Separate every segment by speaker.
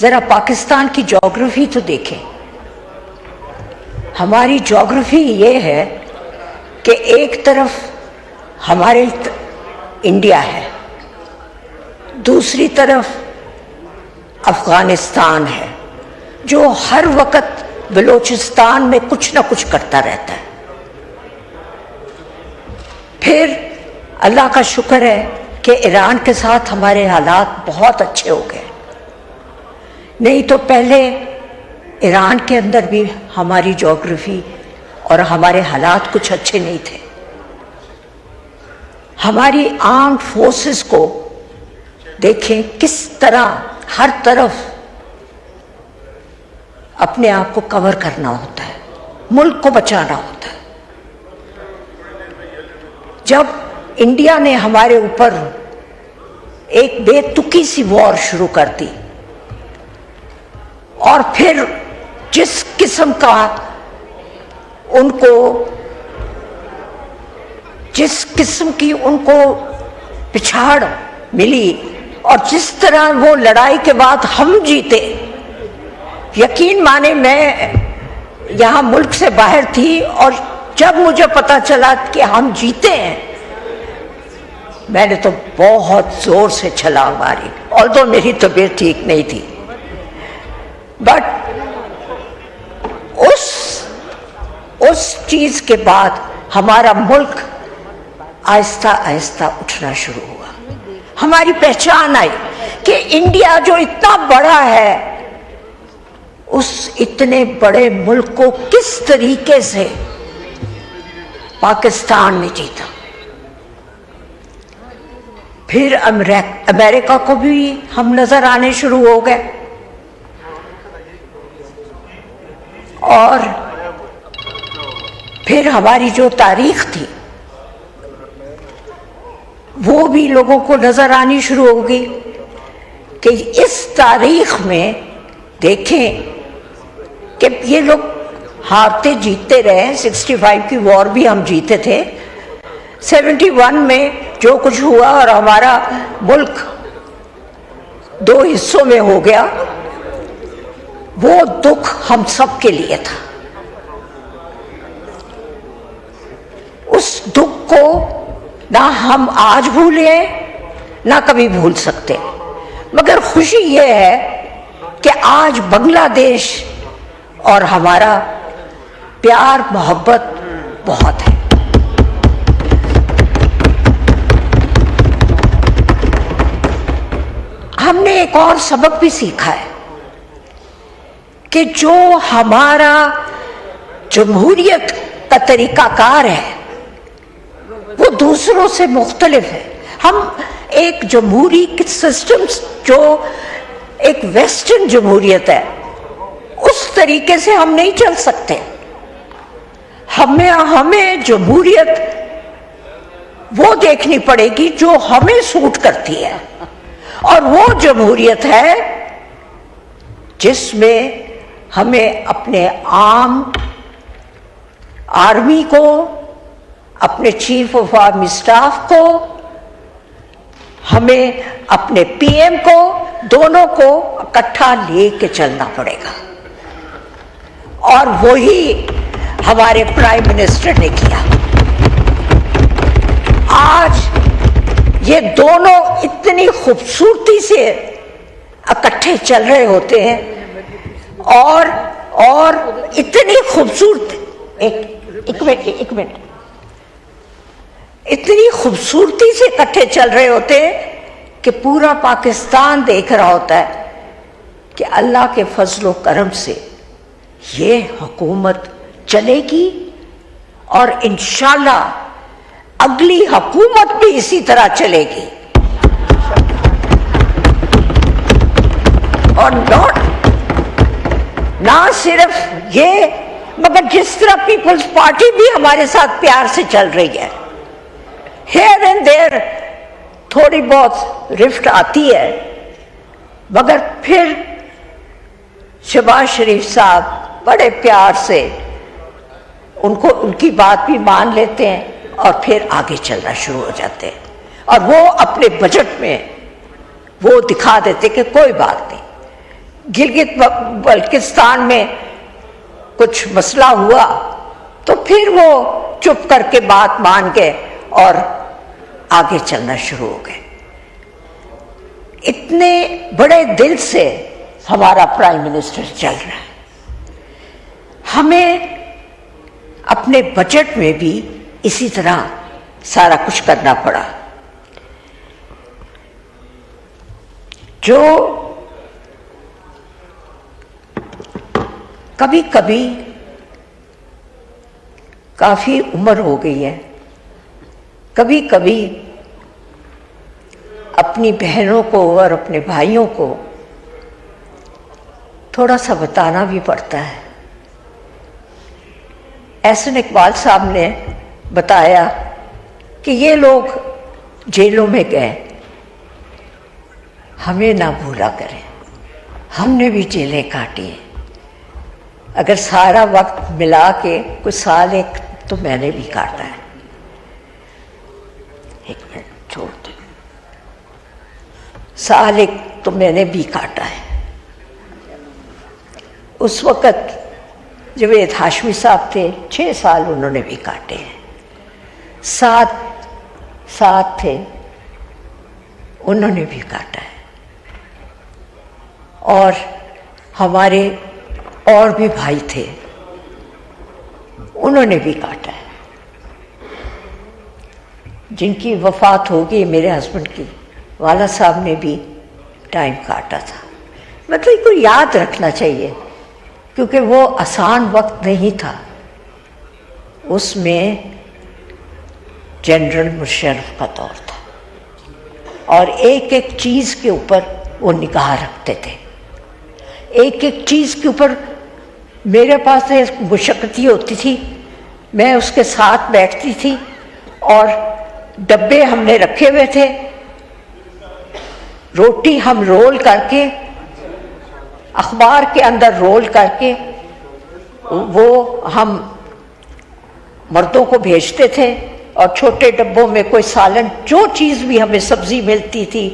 Speaker 1: जरा पाकिस्तान की ज्योग्राफी तो देखें। हमारी ज्योग्राफी ये है कि एक तरफ हमारे इंडिया है, दूसरी तरफ अफगानिस्तान है, जो हर वक्त बलूचिस्तान में कुछ ना कुछ करता रहता है। फिर अल्लाह का शुक्र है कि ईरान के साथ हमारे हालात बहुत अच्छे हो गए, नहीं तो पहले ईरान के अंदर भी हमारी ज्योग्राफी और हमारे हालात कुछ अच्छे नहीं थे। हमारी आर्म्ड फोर्सेस को देखें किस तरह हर तरफ अपने आप को कवर करना होता है, मुल्क को बचाना होता है। जब इंडिया ने हमारे ऊपर एक बेतुकी सी वॉर शुरू कर दी और फिर जिस किस्म का जिस किस्म की उनको पिछाड़ मिली और जिस तरह वो लड़ाई के बाद हम जीते, यकीन माने मैं यहाँ मुल्क से बाहर थी और जब मुझे पता चला कि हम जीते हैं, मैंने तो बहुत जोर से छलांग मारी, ऑल्दो मेरी तबीयत ठीक नहीं थी। बट उस चीज के बाद हमारा मुल्क आहिस्ता आहिस्ता उठना शुरू हुआ। हमारी पहचान आई कि इंडिया जो इतना बड़ा है, उस इतने बड़े मुल्क को किस तरीके से पाकिस्तान ने जीता। फिर अमेरिका को भी हम नजर आने शुरू हो गए और फिर हमारी जो तारीख थी वो भी लोगों को नजर आनी शुरू हो गई कि इस तारीख में देखें कि ये लोग हारते जीतते रहे। 65 की वॉर भी हम जीते थे, 71 में जो कुछ हुआ और हमारा मुल्क 2 हिस्सों में हो गया, वो दुख हम सब के लिए था। उस दुख को ना हम आज भूले ना कभी भूल सकते, मगर खुशी ये है कि आज बांग्लादेश और हमारा प्यार मोहब्बत बहुत है। हमने एक और सबक भी सीखा है कि जो हमारा जमहूरियत का तरीकाकार है वो दूसरों से मुख्तलिफ है। हम एक जमहूरी सिस्टम जो एक वेस्टर्न जमहूरियत है, उस तरीके से हम नहीं चल सकते। हमें जमहूरियत वो देखनी पड़ेगी जो हमें सूट करती है, और वो जमहूरियत है जिसमें हमें अपने आर्मी को, अपने चीफ ऑफ आर्मी स्टाफ को, हमें अपने पीएम को, दोनों को इकट्ठा लेके चलना पड़ेगा। और वही हमारे प्राइम मिनिस्टर ने किया। आज ये दोनों इतनी खूबसूरती से इकट्ठे चल रहे होते हैं और इतनी खूबसूरत एक मिनट इतनी खूबसूरती से इकट्ठे चल रहे होते हैं कि पूरा पाकिस्तान देख रहा होता है कि अल्लाह के फजल व करम से ये हुकूमत चलेगी और इंशाल्लाह अगली हुकूमत भी इसी तरह चलेगी। और ना सिर्फ ये, मगर जिस तरह पीपल्स पार्टी भी हमारे साथ प्यार से चल रही है, हियर एंड देयर थोड़ी बहुत रिफ्ट आती है, मगर फिर शहबाज शरीफ साहब बड़े प्यार से उनकी बात भी मान लेते हैं और फिर आगे चलना शुरू हो जाते हैं। और वो अपने बजट में वो दिखा देते कि कोई बात नहीं, गिलगित बल्किस्तान में कुछ मसला हुआ तो फिर वो चुप करके बात मान गए और आगे चलना शुरू हो गए। इतने बड़े दिल से हमारा प्राइम मिनिस्टर चल रहा है। हमें अपने बजट में भी इसी तरह सारा कुछ करना पड़ा। जो कभी कभी काफी उम्र हो गई है, कभी कभी अपनी बहनों को और अपने भाइयों को थोड़ा सा बताना भी पड़ता है। एहसन इकबाल साहब ने बताया कि ये लोग जेलों में गए, हमें ना भूला करें, हमने भी जेलें काटी हैं। अगर सारा वक्त मिला के कुछ साल एक तो मैंने भी काटा है। एक मिनट छोड़ दे, साल एक तो मैंने भी काटा है। उस वक़्त जवेद हाशमी साहब थे, 6 साल उन्होंने भी काटे हैं। 7 थे, उन्होंने भी काटा है। और हमारे और भी भाई थे, उन्होंने भी काटा है। जिनकी वफात हो गई मेरे हस्बैंड की, वाला साहब ने भी टाइम काटा था। मतलब इनको याद रखना चाहिए क्योंकि वो आसान वक्त नहीं था। उसमें जनरल मुशर्रफ का दौर था और एक एक चीज़ के ऊपर वो निगाह रखते थे। एक एक चीज़ के ऊपर मेरे पास एक मुशक्क़ती होती थी, मैं उसके साथ बैठती थी और डब्बे हमने रखे हुए थे, रोटी हम रोल करके अखबार के अंदर रोल करके वो हम मर्दों को भेजते थे और छोटे डब्बों में कोई सालन, जो चीज़ भी हमें सब्ज़ी मिलती थी,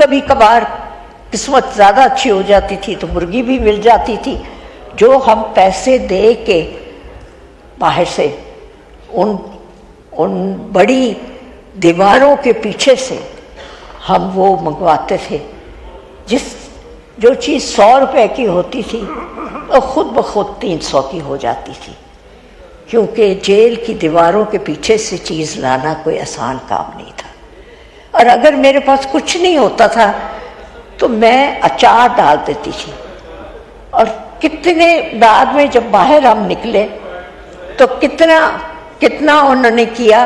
Speaker 1: कभी कभार किस्मत ज़्यादा अच्छी हो जाती थी तो मुर्गी भी मिल जाती थी, जो हम पैसे दे के बाहर से उन बड़ी दीवारों के पीछे से हम वो मंगवाते थे। जो चीज़ 100 रुपए की होती थी वो खुद ब खुद 300 की हो जाती थी, क्योंकि जेल की दीवारों के पीछे से चीज़ लाना कोई आसान काम नहीं था। और अगर मेरे पास कुछ नहीं होता था तो मैं अचार डाल देती थी। और कितने बाद में जब बाहर हम निकले तो कितना उन्होंने किया,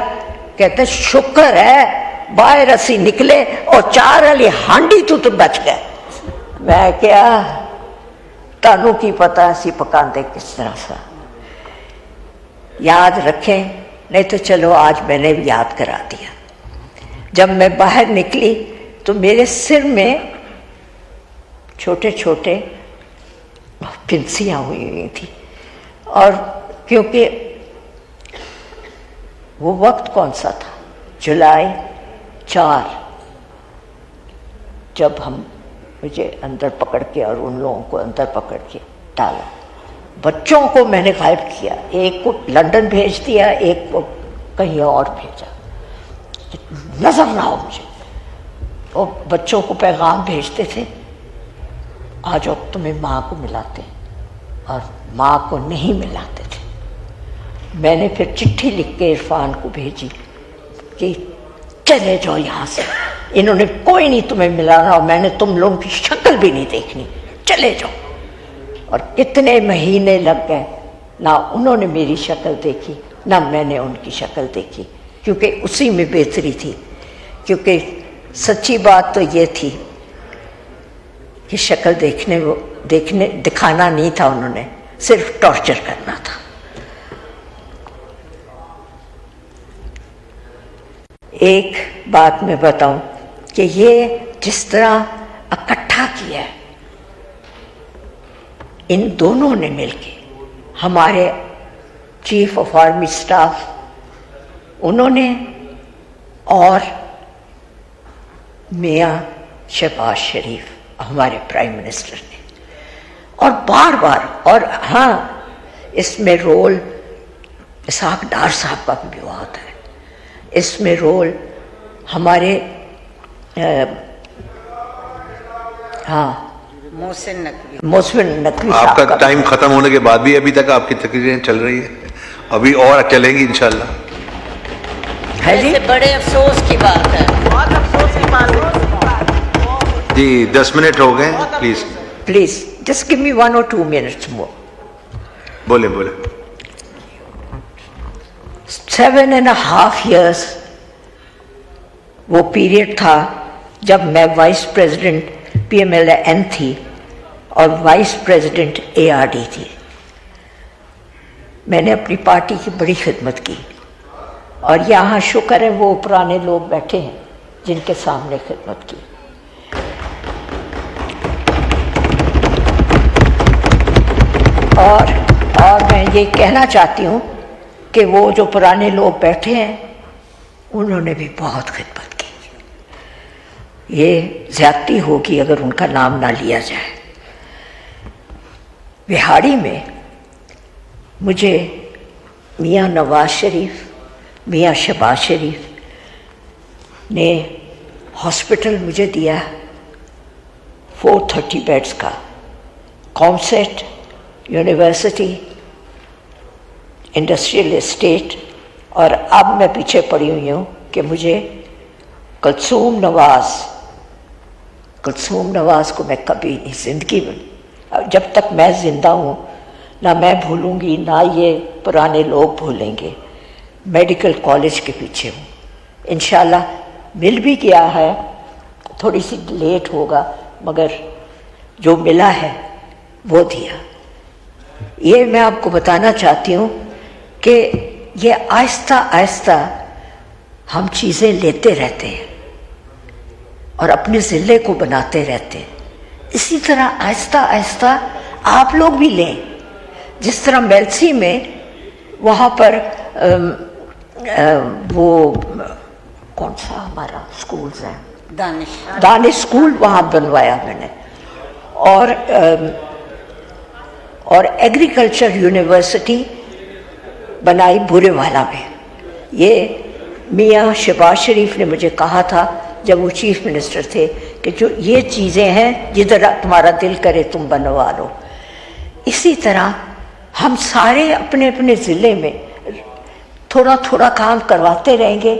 Speaker 1: कहते शुक्र है बाहर असी निकले और 4 वाली हांडी तो बच गए। मैं क्या, तानू की पता असी पकाते किस तरह सा। याद रखें, नहीं तो चलो आज मैंने भी याद करा दिया। जब मैं बाहर निकली तो मेरे सिर में छोटे छोटे पिंसियाँ हुई थी। और क्योंकि वो वक्त कौन सा था, जुलाई 4, जब हम मुझे अंदर पकड़ के और उन लोगों को अंदर पकड़ के डाला। बच्चों को मैंने गायब किया, एक को लंदन भेज दिया, एक को कहीं और भेजा, नजर ना हो मुझे। और बच्चों को पैगाम भेजते थे, आज अब तुम्हें माँ को मिलाते, और माँ को नहीं मिलाते थे। मैंने फिर चिट्ठी लिख के इरफान को भेजी कि चले जाओ यहाँ से, इन्होंने कोई नहीं तुम्हें मिलाना और मैंने तुम लोगों की शक्ल भी नहीं देखनी, चले जाओ। और कितने महीने लग गए, ना उन्होंने मेरी शक्ल देखी ना मैंने उनकी शक्ल देखी, क्योंकि उसी में बेहतरी थी। क्योंकि सच्ची बात तो ये थी कि शक्ल दिखाना नहीं था, उन्होंने सिर्फ टॉर्चर करना था। एक बात मैं बताऊं कि ये जिस तरह इकट्ठा किया है इन दोनों ने मिलके, हमारे चीफ ऑफ आर्मी स्टाफ उन्होंने और मियाँ शहबाज शरीफ हमारे प्राइम मिनिस्टर ने, और बार बार, और हाँ, इसमें रोल इसहाक डार साहब का भी बहुत है, इसमें रोल हमारे हाँ मोहसिन नकवी
Speaker 2: आपका टाइम खत्म होने के बाद भी अभी तक आपकी तकरीरें चल रही है, अभी और चलेंगी इंशाल्लाह।
Speaker 1: है जी,
Speaker 3: बड़े अफसोस की बात है, बहुत अफसोस की बात है
Speaker 2: जी। 10 मिनट हो गए, please
Speaker 1: please just give me 1 or 2 minutes more।
Speaker 2: बोले बोले।
Speaker 1: 7.5 years वो पीरियड था जब मैं वाइस प्रेसिडेंट PMLN थी और वाइस प्रेसिडेंट ARD थी। मैंने अपनी पार्टी की बड़ी खिदमत की और यहाँ शुक्र है वो पुराने लोग बैठे हैं जिनके सामने खिदमत की। और मैं ये कहना चाहती हूँ कि वो जो पुराने लोग बैठे हैं उन्होंने भी बहुत खिदमत की। ये ज्यादती होगी अगर उनका नाम ना लिया जाए। बिहाड़ी में मुझे मियाँ नवाज शरीफ, मियाँ शहबाज शरीफ ने हॉस्पिटल मुझे दिया 430 बेड्स का, कॉमसेट, यूनिवर्सिटी, इंडस्ट्रियल एस्टेट, और अब मैं पीछे पड़ी हुई हूँ कि मुझे कुलसूम नवाज को मैं कभी नहीं ज़िंदगी में, जब तक मैं ज़िंदा हूँ ना मैं भूलूंगी ना ये पुराने लोग भूलेंगे। मेडिकल कॉलेज के पीछे हूँ, इंशाल्लाह मिल भी गया है, थोड़ी सी लेट होगा मगर जो मिला है वो दिया। ये मैं आपको बताना चाहती हूँ कि ये आहिस्ता आहिस्ता हम चीज़ें लेते रहते हैं और अपने ज़िले को बनाते रहते हैं। इसी तरह आहिस्ता आहिस्ता आप लोग भी लें। जिस तरह मेलसी में वहाँ पर वो कौन सा हमारा स्कूल्स है, दानिश स्कूल वहाँ बनवाया मैंने, और एग्रीकल्चर यूनिवर्सिटी बनाई बुरेवाला में। ये मियाँ शहबाज शरीफ ने मुझे कहा था जब वो चीफ मिनिस्टर थे कि जो ये चीज़ें हैं जिधर तुम्हारा दिल करे तुम बनवा लो। इसी तरह हम सारे अपने अपने ज़िले में थोड़ा थोड़ा काम करवाते रहेंगे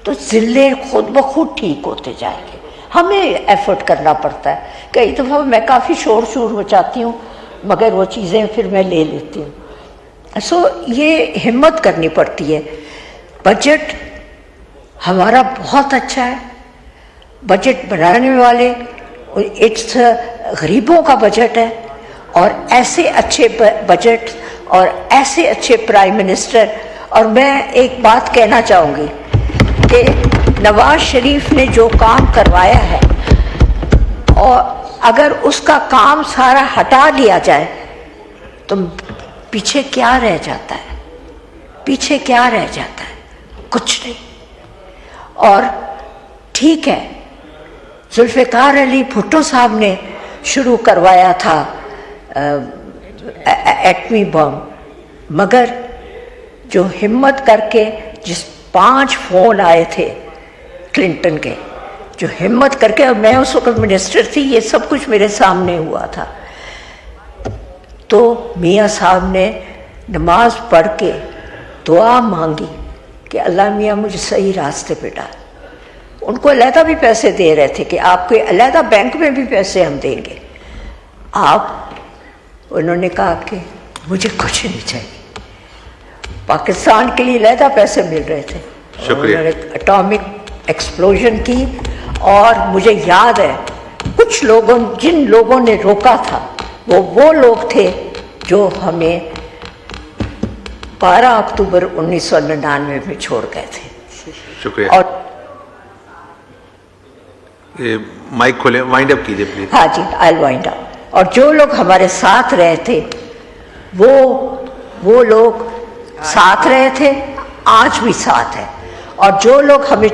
Speaker 1: तो ज़िले खुद ब खुद ठीक होते जाएंगे। हमें एफर्ट करना पड़ता है। कई दफ़ा मैं काफ़ी शोर शोर हो जाती हूँ मगर वो चीज़ें फिर मैं ले लेती हूँ। सो ये हिम्मत करनी पड़ती है। बजट हमारा बहुत अच्छा है। बजट बनाने वाले इट्स गरीबों का बजट है और ऐसे अच्छे बजट और ऐसे अच्छे प्राइम मिनिस्टर। और मैं एक बात कहना चाहूँगी कि नवाज शरीफ ने जो काम करवाया है और अगर उसका काम सारा हटा लिया जाए तो पीछे क्या रह जाता है? पीछे क्या रह जाता है? कुछ नहीं। और ठीक है, जुल्फ़िकार अली भुट्टो साहब ने शुरू करवाया था एटमी बम, मगर जो हिम्मत करके जिस 5 फ़ोन आए थे क्लिंटन के, जो हिम्मत करके, और मैं उस वक्त मिनिस्टर थी, ये सब कुछ मेरे सामने हुआ था, तो मियाँ साहब ने नमाज पढ़ के दुआ मांगी कि अल्लाह मियाँ मुझे सही रास्ते पे डाल। उनको अलहदा भी पैसे दे रहे थे कि आपके अलहदा बैंक में भी पैसे हम देंगे आप। उन्होंने कहा कि मुझे कुछ नहीं चाहिए। पाकिस्तान के लिए अलहदा पैसे मिल रहे थे।
Speaker 2: शुक्रिया।
Speaker 1: उन्होंने एटॉमिक एक्सप्लोजन की और मुझे याद है कुछ लोगों, जिन लोगों ने रोका था वो लोग थे जो हमें 12 अक्टूबर 1999 में छोड़ गए थे।
Speaker 2: शुक्रिया।
Speaker 1: और
Speaker 2: ये माइक खोले, वाइंड अप कीजिए प्लीज।
Speaker 1: हाँ जी, आई वाइंड अप। और जो लोग हमारे साथ रहे थे वो लोग साथ रहे थे, आज भी साथ है। और जो लोग हमें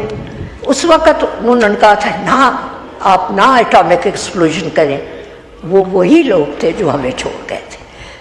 Speaker 1: उस वक़्त उन्होंने कहा था ना आप ना एटॉमिक एक्सप्लोजन करें, वो वही लोग थे जो हमें छोड़ गए।